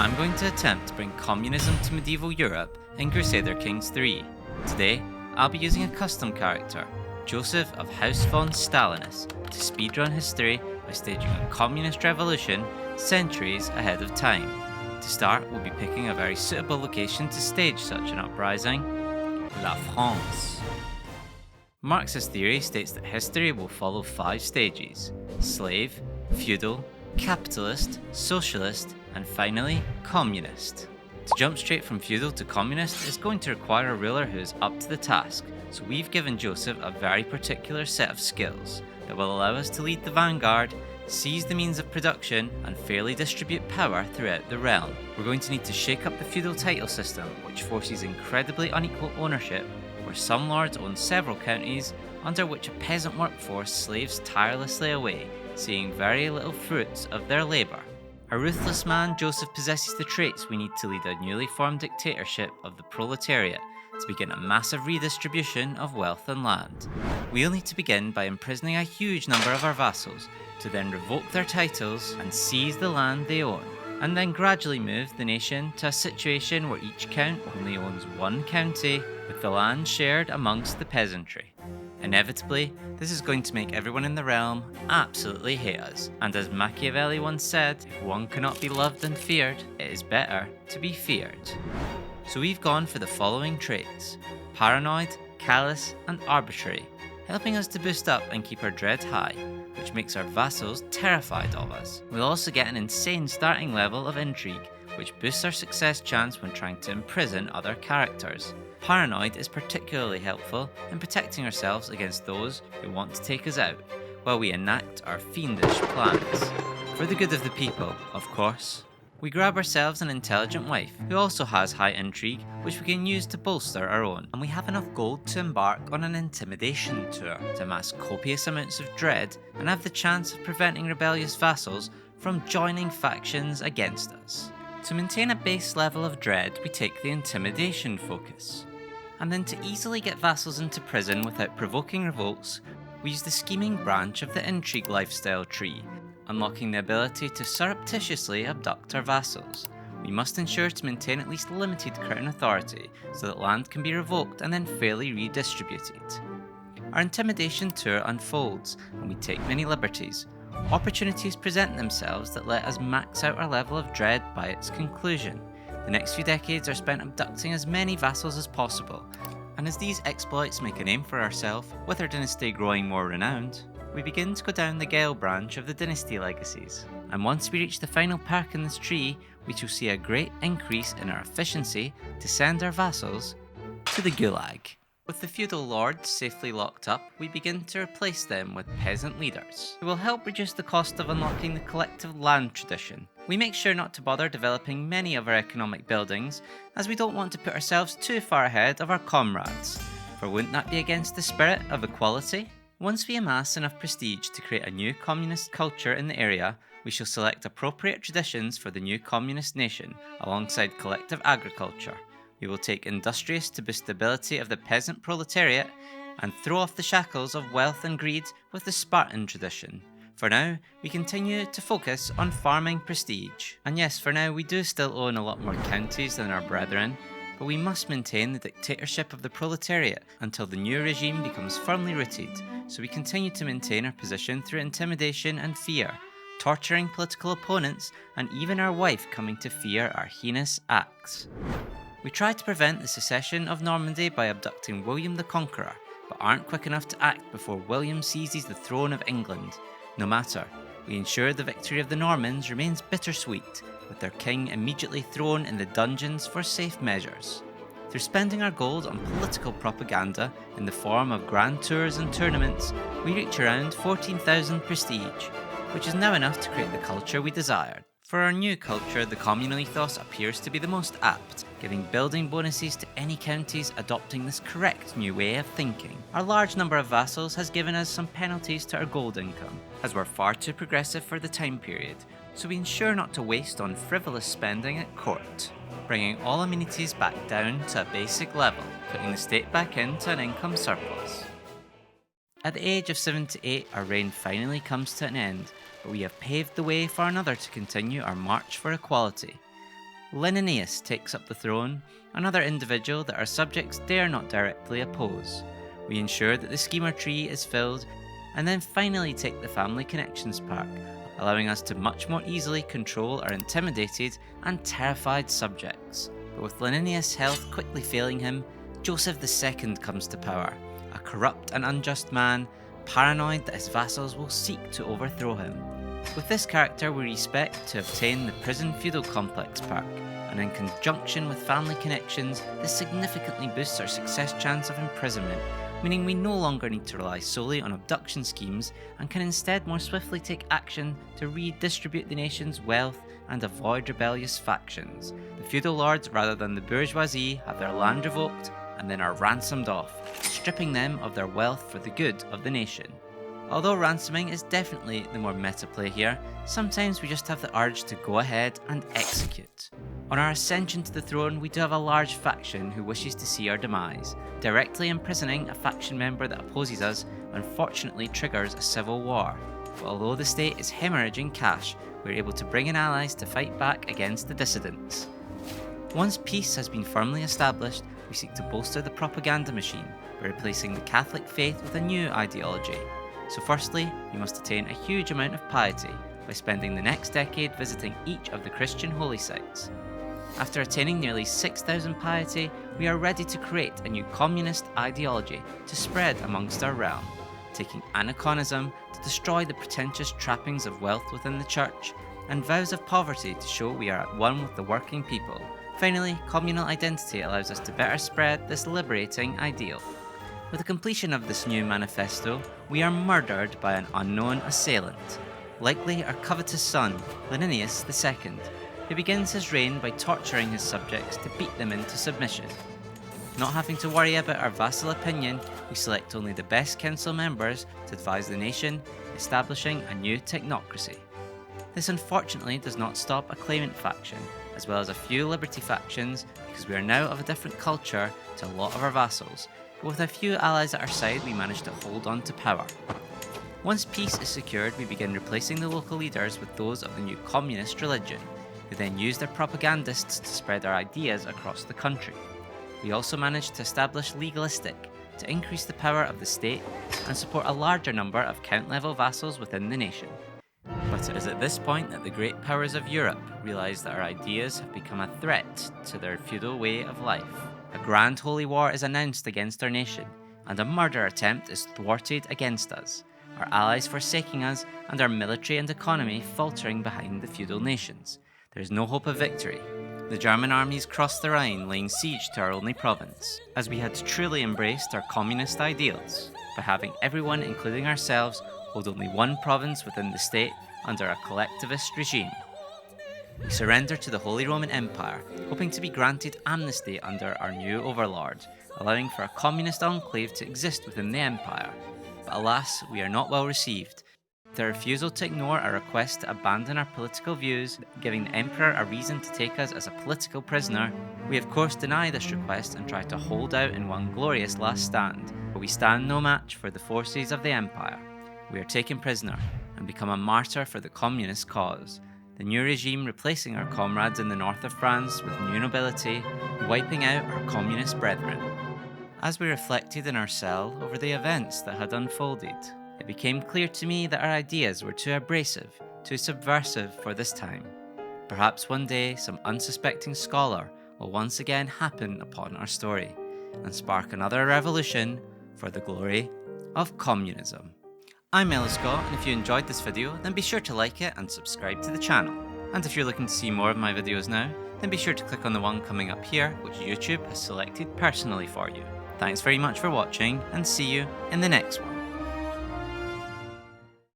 I'm going to attempt to bring communism to medieval Europe in Crusader Kings 3. Today, I'll be using a custom character, Joseph of House von Stalinus, to speedrun history by staging a communist revolution centuries ahead of time. To start, we'll be picking a very suitable location to stage such an uprising, La France. Marxist theory states that history will follow 5 stages: slave, feudal, capitalist, socialist, and finally, communist. To jump straight from feudal to communist is going to require a ruler who is up to the task, so we've given Joseph a very particular set of skills that will allow us to lead the vanguard, seize the means of production, and fairly distribute power throughout the realm. We're going to need to shake up the feudal title system, which forces incredibly unequal ownership, where some lords own several counties, under which a peasant workforce slaves tirelessly away, seeing very little fruits of their labour. A ruthless man, Joseph possesses the traits we need to lead a newly formed dictatorship of the proletariat to begin a massive redistribution of wealth and land. We'll need to begin by imprisoning a huge number of our vassals, to then revoke their titles and seize the land they own, and then gradually move the nation to a situation where each count only owns one county, with the land shared amongst the peasantry. Inevitably, this is going to make everyone in the realm absolutely hate us, and as Machiavelli once said, if one cannot be loved and feared, it is better to be feared. So we've gone for the following traits: paranoid, callous, and arbitrary, helping us to boost up and keep our dread high, which makes our vassals terrified of us. We'll also get an insane starting level of intrigue, which boosts our success chance when trying to imprison other characters. Paranoid is particularly helpful in protecting ourselves against those who want to take us out, while we enact our fiendish plans. For the good of the people, of course. We grab ourselves an intelligent wife, who also has high intrigue, which we can use to bolster our own. And we have enough gold to embark on an intimidation tour, to amass copious amounts of dread, and have the chance of preventing rebellious vassals from joining factions against us. To maintain a base level of dread, we take the intimidation focus. And then to easily get vassals into prison without provoking revolts, we use the scheming branch of the intrigue lifestyle tree, unlocking the ability to surreptitiously abduct our vassals. We must ensure to maintain at least limited crown authority, so that land can be revoked and then fairly redistributed. Our intimidation tour unfolds, and we take many liberties. Opportunities present themselves that let us max out our level of dread by its conclusion. The next few decades are spent abducting as many vassals as possible, and as these exploits make a name for ourselves, with our dynasty growing more renowned, we begin to go down the Gale branch of the dynasty legacies. And once we reach the final perk in this tree, we shall see a great increase in our efficiency to send our vassals to the Gulag. With the feudal lords safely locked up, we begin to replace them with peasant leaders, who will help reduce the cost of unlocking the collective land tradition. We make sure not to bother developing many of our economic buildings, as we don't want to put ourselves too far ahead of our comrades, for wouldn't that be against the spirit of equality? Once we amass enough prestige to create a new communist culture in the area, we shall select appropriate traditions for the new communist nation, alongside collective agriculture. We will take industrious to boost the ability of the peasant proletariat, and throw off the shackles of wealth and greed with the Spartan tradition. For now, we continue to focus on farming prestige. And yes, for now we do still own a lot more counties than our brethren, but we must maintain the dictatorship of the proletariat until the new regime becomes firmly rooted, so we continue to maintain our position through intimidation and fear, torturing political opponents, and even our wife coming to fear our heinous acts. We try to prevent the secession of Normandy by abducting William the Conqueror, but aren't quick enough to act before William seizes the throne of England. No matter, we ensure the victory of the Normans remains bittersweet, with their king immediately thrown in the dungeons for safe measures. Through spending our gold on political propaganda in the form of grand tours and tournaments, we reach around 14,000 prestige, which is now enough to create the culture we desired. For our new culture, the communal ethos appears to be the most apt, giving building bonuses to any counties adopting this correct new way of thinking. Our large number of vassals has given us some penalties to our gold income, as we're far too progressive for the time period, so we ensure not to waste on frivolous spending at court, bringing all amenities back down to a basic level, putting the state back into an income surplus. At the age of 78, our reign finally comes to an end, but we have paved the way for another to continue our march for equality. Leninius takes up the throne, another individual that our subjects dare not directly oppose. We ensure that the schemer tree is filled, and then finally take the family connections perk, allowing us to much more easily control our intimidated and terrified subjects. But with Leninius' health quickly failing him, Joseph II comes to power, a corrupt and unjust man, paranoid that his vassals will seek to overthrow him. With this character we respect to obtain the prison feudal complex perk, and in conjunction with family connections, this significantly boosts our success chance of imprisonment, meaning we no longer need to rely solely on abduction schemes and can instead more swiftly take action to redistribute the nation's wealth and avoid rebellious factions. The feudal lords rather than the bourgeoisie have their land revoked and then are ransomed off, stripping them of their wealth for the good of the nation. Although ransoming is definitely the more meta play here, sometimes we just have the urge to go ahead and execute. On our ascension to the throne, we do have a large faction who wishes to see our demise. Directly imprisoning a faction member that opposes us unfortunately triggers a civil war. But although the state is hemorrhaging cash, we are able to bring in allies to fight back against the dissidents. Once peace has been firmly established, we seek to bolster the propaganda machine by replacing the Catholic faith with a new ideology. So firstly, we must attain a huge amount of piety by spending the next decade visiting each of the Christian holy sites. After attaining nearly 6,000 piety, we are ready to create a new communist ideology to spread amongst our realm, taking aniconism to destroy the pretentious trappings of wealth within the church, and vows of poverty to show we are at one with the working people. Finally, communal identity allows us to better spread this liberating ideal. With the completion of this new manifesto, we are murdered by an unknown assailant, likely our covetous son, Leninius II, who begins his reign by torturing his subjects to beat them into submission. Not having to worry about our vassal opinion, we select only the best council members to advise the nation, establishing a new technocracy. This unfortunately does not stop a claimant faction, as well as a few liberty factions, because we are now of a different culture to a lot of our vassals, but with a few allies at our side we manage to hold on to power. Once peace is secured, we begin replacing the local leaders with those of the new communist religion, who then use their propagandists to spread our ideas across the country. We also manage to establish legalistic, to increase the power of the state and support a larger number of count-level vassals within the nation. But it is at this point that the great powers of Europe realise that our ideas have become a threat to their feudal way of life. A grand holy war is announced against our nation, and a murder attempt is thwarted against us, our allies forsaking us and our military and economy faltering behind the feudal nations. There is no hope of victory. The German armies crossed the Rhine, laying siege to our only province, as we had truly embraced our communist ideals, by having everyone, including ourselves, hold only one province within the state under a collectivist regime. We surrender to the Holy Roman Empire, hoping to be granted amnesty under our new overlord, allowing for a communist enclave to exist within the empire. But alas, we are not well received. Their refusal to ignore our request to abandon our political views, giving the Emperor a reason to take us as a political prisoner, we of course deny this request and try to hold out in one glorious last stand, but we stand no match for the forces of the Empire. We are taken prisoner and become a martyr for the communist cause, the new regime replacing our comrades in the north of France with new nobility, wiping out our communist brethren. As we reflected in our cell over the events that had unfolded, it became clear to me that our ideas were too abrasive, too subversive for this time. Perhaps one day some unsuspecting scholar will once again happen upon our story and spark another revolution for the glory of communism. I'm Mellow Scott, and if you enjoyed this video, then be sure to like it and subscribe to the channel. And if you're looking to see more of my videos now, then be sure to click on the one coming up here, which YouTube has selected personally for you. Thanks very much for watching, and see you in the next one.